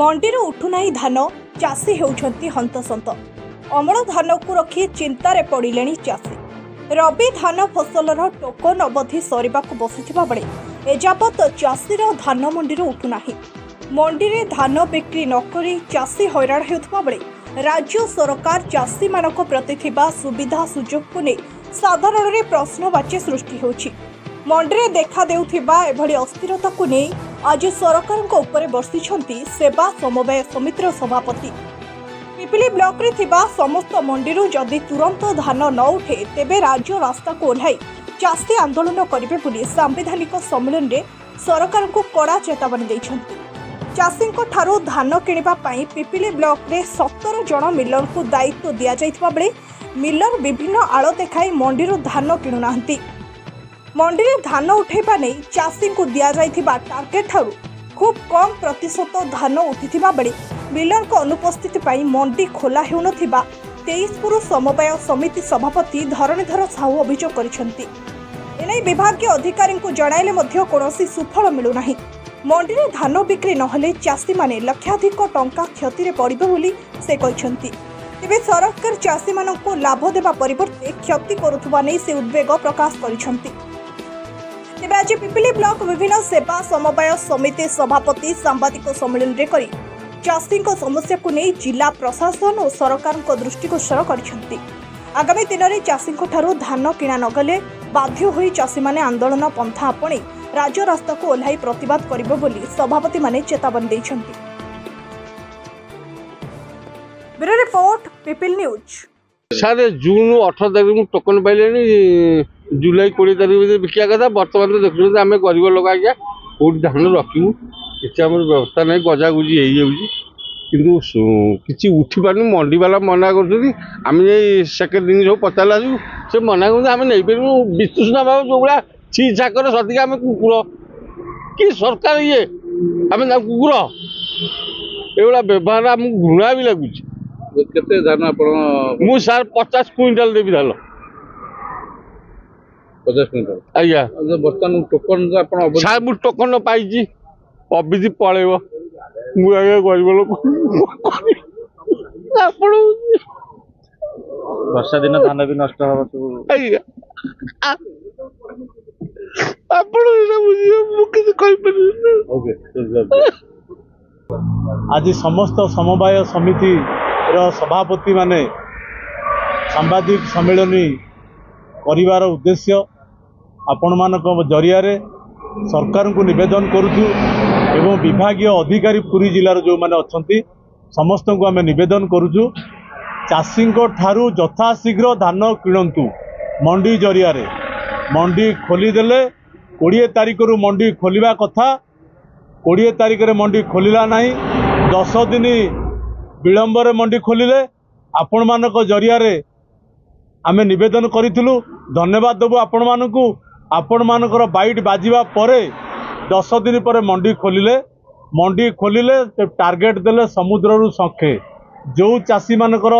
मंडी उठुना धान चाषी होउछंती हंतसंत। अमल धान को रखी चिंतार पड़िले चाषी। रबी धान फसलर टोकन अवधि सरिबा बसिथिबा बेले एजाबत चाषीर धान मंडी उठुना। मंडी रे धान बिक्री नकरी चाषी हैरान हेउथबा बेले राज्य सरकार चाषी मानक प्रति थिबा सुविधा सुजोग को नहीं साधारण रे प्रश्नवाची सृष्टि होछि। मंडी रे देखा देउथिबा एभली अस्थिरता को नहीं आज सरकार को ऊपर बर्षिछंती सेवा समवाय समितिर सभापति। पिपिली ब्लॉक रे थिबा समस्त मंडी जदि तुरंत धान न उठे तेबे राज्य रास्ता को ओह्लाई चाषी आंदोलन करिवे बोली सांविधानिक सम्मेलन रे सरकार को कड़ा चेतावनी दैछंती। चाषी ठारू धान किनिबा पई पिपिली ब्लॉक रे 17 जन मिलर को दायित्व दिया जाइथिबा बेले मिलर विभिन्न आड़ देखाई मंडी धान किणु नाहंती। मंडी रे धान उठेबा नै चाषी को दिया जाइथिबा टार्गेट ठारू खूब कम प्रतिशत धान उठिथिबा बेले मिलर को अनुपस्थिति पई मंडी खोला हेउनथिबा 23 समवाय समिति सभापति धरणीधर साहू अभियोग करिसेंती। एनै विभागीय अधिकारी को जणाइले मध्य कोनोसी सुफल मिलु नाही। मंडी रे धान बिक्री नहले चाषी माने लक्षाधिक टंका क्षति रे पड़िबे बोली से कहिसेंती। तेबे सरकार चाषी माननको लाभ देबा परिवर्ते क्षति करुथुबा नै से उद्वेग प्रकाश करिसेंती। तेबे आज पिपिली ब्लॉक विभिन्न सेवा समवाय समिति सभापति सांबादिक सम्मेलन रे करी चाषी समस्या को नहीं जिला प्रशासन और सरकार को दृष्टिगोचर करिसेंती। आगामी दिन में चाषी ठारू धान किणा नगले बाध्य होई चाषी माने आंदोलन पंथा आपणे राज्य रास्ता को ओह्लाई प्रतिवाद करिबो बोली सभापति माने चेतावनी दैछंती। Bureau report people news. सारे जून 18 तारीख में टोकन पाइले जुलाई 20 तारीख बिका कथा बर्तमान तो देखुँ आम गरीब लोक आज्ञा कौट धान रखू कि आम व्यवस्था नहीं गजागुजी हो कि उठी पार मंडी वाला मना कर सेकेंड दिन सब पचारा से मना कर आम नहीं पारू विस्तृष्णा भाव जो भाया छि छाकर सदिक आम कुकुर कि सरकार ये आम कुकुर ये व्यवहार आमको घृणा भी लगुच। केते धान आपण मु सार 50 क्विंटाल देवी धान 50 क्विंटाल आज्ञा बर्तमान टोकन सार मु टोकन पाई अभिधि पलैब मु आज्ञा गरीब लोक वर्षा दिन धान भी नष्ट हो आज समस्त समवाय समिति सभापति माने सांबादिक सम्मेलन करिवार उद्देश्य आपण मानक जरिया रे सरकार को निवेदन करुचु एवं विभागीय अधिकारी पुरी जिलार जो माने अछंती समस्त को आम निवेदन करुचु चाषी ठारू यथाशीघ्र धान किणंतु मंडी जरिया रे मंडी खोलीदेले 20 तारीख रु मंडी खोलिबा कथा 20 तारीख रे मंडी खोलिला नाही 10 दिन विलंबर मंडी खोलिले आपण मानक जरिया रे आमे निवेदन करिथिलु। धन्यवाद देबु आपण मानकु आपण मानकर बाइट बाजिबा परे 10 दिन पर मंडी खोलिले टार्गेट देले समुद्र रु संखे जो चाषी मानकर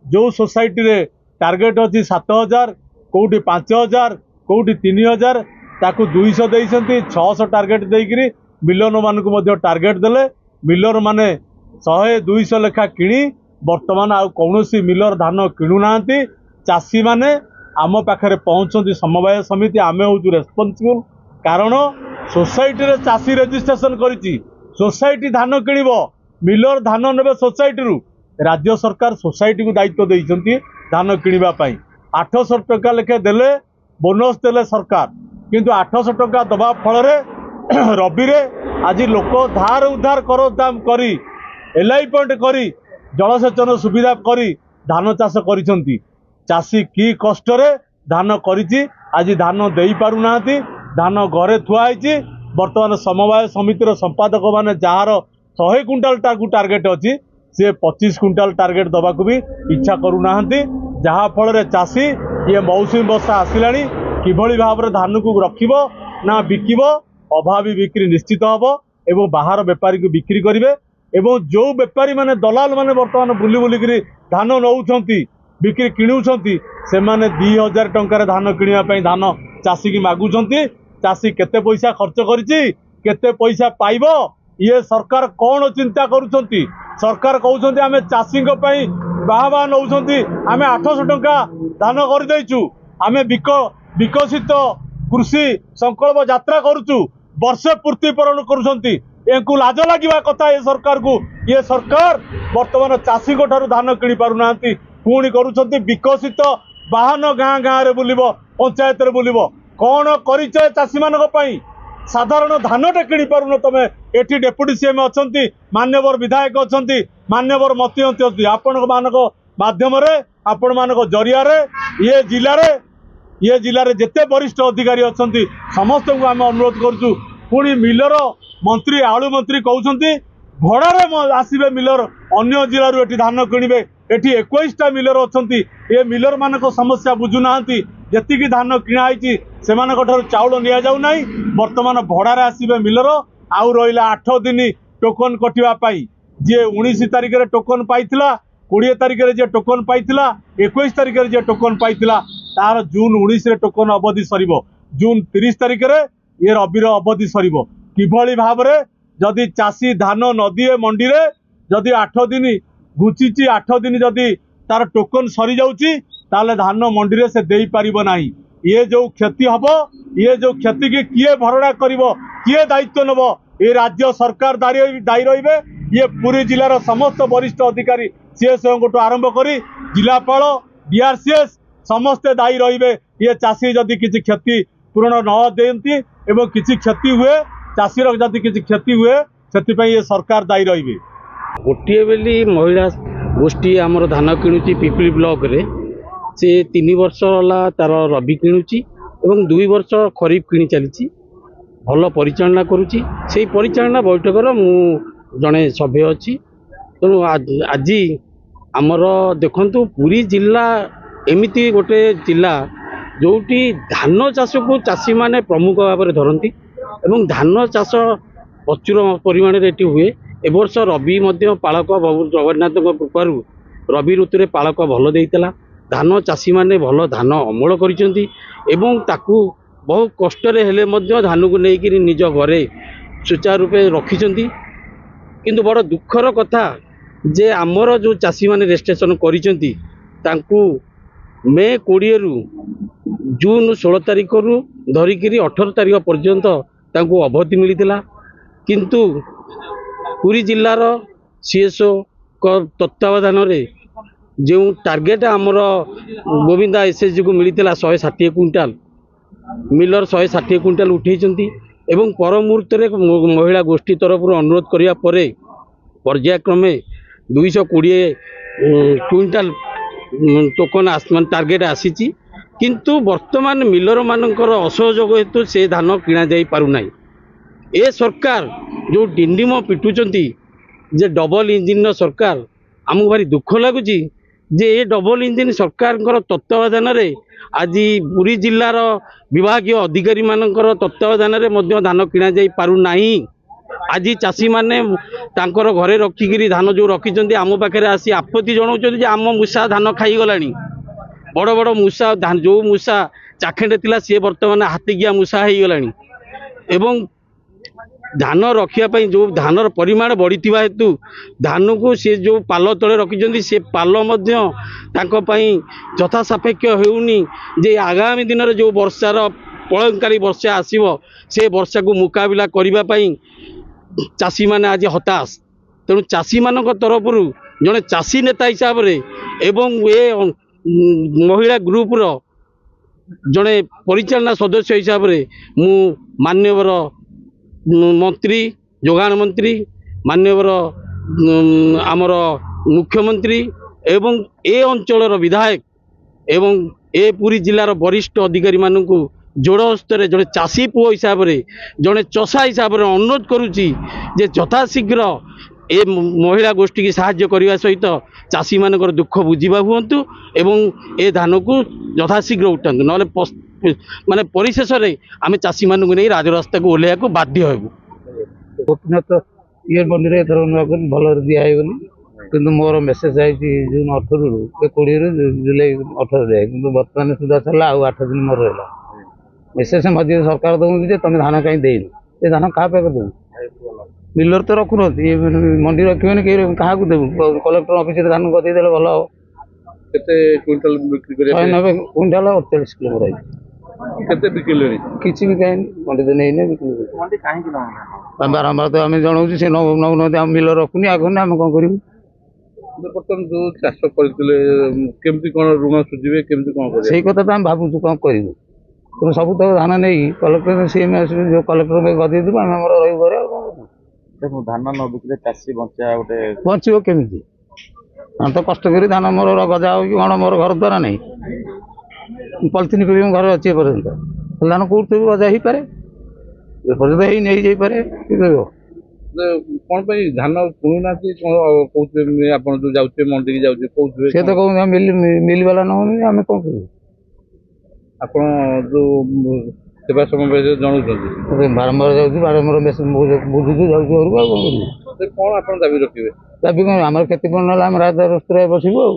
जो सोसाइटी रे टार्गेट अछि 7000 कोउटी 5000 कोउटी 3000 ताकू 200 देइसंती 600 टार्गेट देइकरी मिलर मानकु मध्य टार्गेट देले मिलर माने 100-200 लेखा किणी वर्तमान आ कौनसी मिलर धान किणु नांती चाषी माने आम पाखरे पहुंचती समवाय समिति आमे हूँ रेस्पॉन्सिबल कारण सोसाइटी रे चाषी रजिस्ट्रेशन करिछि सोसाइटी धान किणिब मिलर धान नेबे सोसाइटी रु राज्य सरकार सोसाइटी को दायित्व देइछंती धान किणिबा पई 800 टका लेखे देले बोनस देले सरकार किंतु 800 टका दबा फल रे रबी रे आज लोक धार उधार कर दाम करी एलआई पॉइंट करी जलसेचन सुविधा करी धान चाष करिसंती चाषी की कष्ट रे धान करिछि आज धान देई पारु नाहंती धान घरे थुआ होइछि। वर्तमान समवाय समितिर संपादक माने जार 100 क्विंटाल टार्गेट अछि से 25 क्विंटाल टार्गेट दबाकू भी इच्छा करू नाहंती जहा फल रे चाषी ये मौसुमी वर्षा आसिलानी किभली भाव रे धान को रखिबो ना बिकिबो अभावी बिक्री निश्चित हबो एवं बाहर व्यापारी को बिक्री करिवे एवं जो व्यापारी माने दलाल माने वर्तमान बुली बुलिकरी धान नौछंती बिक्री किणुछंती से माने 2000 टंकार धान किणिया पई धान चाषी की मागुछंती चाषी केते पैसा खर्च करिछि केते पैसा पाइबो ये सरकार कौन चिंता करुछंती सरकार कहउछंती आमे चाषी बाहा नौछंती आमे 800 टंका धान कर देइछु आमे विकसित कृषि संकल्प यात्रा करुचु वर्षे पूर्तिपूरण करुछंती एंकु लाज लागिबा कथा ये सरकार को ये सरकार वर्तमान चाषी ठारू धान किणी पारु नांती पुणी करुछंती विकसित वाहन गाँ गाँ रे बुलिबो पंचायत रे बुलिबो कौन करिछ चाषी मानक पई साधारण धानटे किणी पारुन तमे एठी डेप्यूटी सीएम अछंती मान्यवर विधायक अछंती मान्यवर मंत्री अछंती आपण मानक माध्यम रे आपण मानक जरिया रे ये जिले रे जेते वरिष्ठ अधिकारी अछंती समस्त को आम अनुरोध करछु पुणी मिलर मंत्री आलू मंत्री कहउछंती भड़ारे आसीबे मिलर अन्य जिल्ला एठी धान किणिबे एठी 21टा मिलर अछंती ए मिलर मानक समस्या बुझु नाहंती जेतिकी धान किणा आइछि सेमानक ठारू चाउल निया जाउ नाही वर्तमान भड़ारे आसीबे मिलर आउ रहिला 8 दिन टोकन कटिवा पाई जे 19 तारिख रे टोकन पाइथिला 20 तारिख रे जे टोकन पाइथिला 21 तारिख रे जे टोकन पाइथिला तार जून 19 रे टोकन अवधि सरिबो जून 30 तारिख रे ये रबिर अवधि सरिबो किभଳି भाबरे जदि चाषी धान नदिए मंडी रे जदि 8 दिन घुचिची 8 दिन जदि तार टोकन सरी जाउची ताले धान मंडी रे से देई परिबो नाही ये जो क्षति हबो ये जो क्षति की किए भरणा करिवो किए दायित्व नबो ये राज्य सरकार दायी रहिबे ये पूरी जिलार समस्त वरिष्ठ अधिकारी सीएसओ को आरंभ करी जिलापाल डीआरसीएस समस्ते दायी रहिबे ये चाषी जदि किसी क्षति पूरण न देती एवं किसी क्षति हुए चाषीर जदि किसी क्षति हुए से ये सरकार दायी रहिबे गोटे बेली महिला गोष्ठी आमर धान किणुची पिपली ब्लॉक रे से 3 वर्ष होला तार रबी किणुची एवं 2 वर्ष खरीफ किणी चली भल परिचालना करुची से परिचालना बैठकर मु जड़े सभ्य अच्छी तेणु आज आमर देखु पुरी जिला एमती गोटे जिला जोटी धान चाष को चाषी माने प्रमुख भाव में धरती एवं धान चाष प्रचुर परिमाण रे हुए ए वर्ष रबी पालक जगन्नाथ कृपार रबी ऋतु रे पालक भल देइतला धान चाषी माने भल धान अमल करिसेंती एवं ताकू बहुत कष्ट हेले मध्य धान को लेकर निज घरे सुचारू रूपे रखिंट किंतु बड़ दुखर कथा जे आमर जो चाषी माने रेजिस्ट्रेशन करिसेंती तांकू मे 20 रु जून 16 तारिख रु धरिकी 18 तारिख पर्यंत तांकू अवधि मिलता किंतु पुरी जिलार सीएसओ तत्वावधान जो टार्गेट आमर गोविंदा एसएचजी को मिलता 160 क्विंटाल मिलर 160 क्विंटाल उठेइचंती एवं पर मुहूर्त महिला गोष्ठी तरफ अनुरोध करिया परे पर्यायक्रमे 220 क्विंटाल टोकन टार्गेट आसीची किंतु वर्तमान मिलर मानकर असहयोग हेतु से धान किणा जाई पारु नाही ए सरकार जो डिंडिम पिटुचंती जे डबल इंजिन सरकार आमको भारी दुख लगुची जे ए डबल इंजिन सरकार तत्वावधान रे आज पुरी जिलार विभागीय अधिकारी मानकर तत्वावधान रे धान किणा जाई पारु नाही आज चाषी माने तांकर घरे रखिकी धान जो रखिंट आम पाखे आसी आपत्ति जनाऊँ आम मूषा धान खाई गलानी बड़ बड़ मूषा जो मूषा चाखेंडे थिला सी बर्तमान हाथीगिया मूषा हो गलानी एवं धान रखापी जो धानर परिमाण बढ़ी हेतु धान को सी जो पाल तले रखिंट से पाल यथा सापेक्ष होनी जे आगामी दिन में जो वर्षार प्रलयकारी वर्षा आसव से वर्षा को मुकाबला करने चाषी माने आज हताश तेणु चाषी मान तरफ जड़े चाषी नेता हिसाब से एवं ये महिला ग्रुप रो जड़े परिचालना सदस्य हिसाब से मु मान्यवर मंत्री जोगाण मंत्री मान्यवर आमर मुख्यमंत्री एवं ए अंचल विधायक एवं ए पूरी जिलार वरिष्ठ अधिकारी मानू जोड़ हस्तर जड़े चाषी पुओ हिसाब से जड़े चषा हिसाब से अनुरोध करुच्ची जे यथाशीघ्र ए महिला गोष्ठी की साहाय्य करने सहित चाषी मानकर दुख बुझा हुंतु एवं ए धान को यथाशीघ्र उठातु ना माने परिशेष आम चाषी मान नहीं राजरास्ता को ओह्लैया को बाध्य होबु गोपीनाथ ये मंदिर एथर भल दिखाई किंतु मोर मेसेज आई जून 18 रु 20 रु जुलाई 18 दिए कि बर्तमान सुधा चला आ 8 दिन मोर रहा मेसेज मध्य सरकार दौर तुम धान कहीं देन ये धान क्या पे कर ମିଲର ତ ରଖୁନାହାନ୍ତି ମଣ୍ଡି ରଖିବେନି କେହି କାହାକୁ ଦେବୁ କଲେକ୍ଟର ଅଫିସରେ ଧାନ ଗଦେଇଦେଲେ ଭଲ ହବ। କେତେ କ୍ୱିଣ୍ଟାଲ ବିକ୍ରି କରିବା 190 କୁଇଣ୍ଟାଲ 48 କିଲୋ ମୋର ହେଇଛି। କେତେ ବିକିଲେଣି? କିଛି ବି କାହିଁନି ମଣ୍ଡି ତ ନେଇନି ବିକ୍ରି ବାରମ୍ବାର ତ ଆମେ ଜଣାଉଛୁ ସେ ନେଉନାହାନ୍ତି ଆମ ମିଲର ରଖୁନି ଆଗୁନି ଆମେ କ'ଣ କରିବୁ। ବର୍ତ୍ତମାନ ଯୋଉ ଚାଷ କରିଥିଲେ କେମିତି କ'ଣ ଋଣ ସୁଝିବେ କେମିତି କ'ଣ କରିବେ ସେଇ କଥା ତ ଆମେ ଭାବୁଛୁ କ'ଣ କରିବୁ। ତେଣୁ ସବୁ ତ ଧାନ ନେଇକି କଲେକ୍ଟର ସିଏମ୍ ଆସିବେ ଯେଉଁ କଲେକ୍ଟର ଗଦେଇ ଦେବୁ ଆମେ ଆମର ରହିବୁ ଘରେ ଆଉ କ'ଣ କରିବୁ। ଧାନ ନ ବିକିଲେ ଚାଷୀ ବଞ୍ଚା ଗୋଟେ ବଞ୍ଚିବ କେମିତି? ଆମେ ତ କଷ୍ଟ କରି ଧାନ ମୋର ଗଜା ହଉ କି କ'ଣ ମୋର ଘର ଦ୍ୱାରା ନାହିଁ ପଲିଥିନ କରି ମୁଁ ଘରେ ଅଛି ଏପର୍ଯ୍ୟନ୍ତ ଧାନ କେଉଁଠି ଥିବୁ ଗଜା ହେଇପାରେ ଏପର୍ଯ୍ୟନ୍ତ ହେଇନି ହେଇଯାଇପାରେ କି କହିବ। କ'ଣ ପାଇଁ ଧାନ କିଣୁନାହାନ୍ତି କ'ଣ କହୁଥିବେ ଆପଣ ଯୋଉ ଯାଉଥିବେ ମଣ୍ଡିକି ଯାଉଥିବେ କହୁଥିବେ ସେ ତ କହୁଛନ୍ତି ମିଲ ବାଲା ନେଉନି ଆମେ କ'ଣ କରିବୁ। ଆପଣ ଯୋଉ ସେବା ସମବାୟ ଜଣାଉଛନ୍ତି ବାରମ୍ବାର ଯାଉଛି ବାରମ୍ବାର ବୁଝୁଛୁ ଯାଉଛି ଘରକୁ ଆଉ କ'ଣ କରିବୁ। କ'ଣ ଆପଣ ଦାବି ରଖିବେ? ଦାବି କ'ଣ ଆମର କ୍ଷତି ପୂରଣ ହେଲେ ଆମେ ରାଜରାସ୍ତାରେ ବସିବୁ ଆଉ।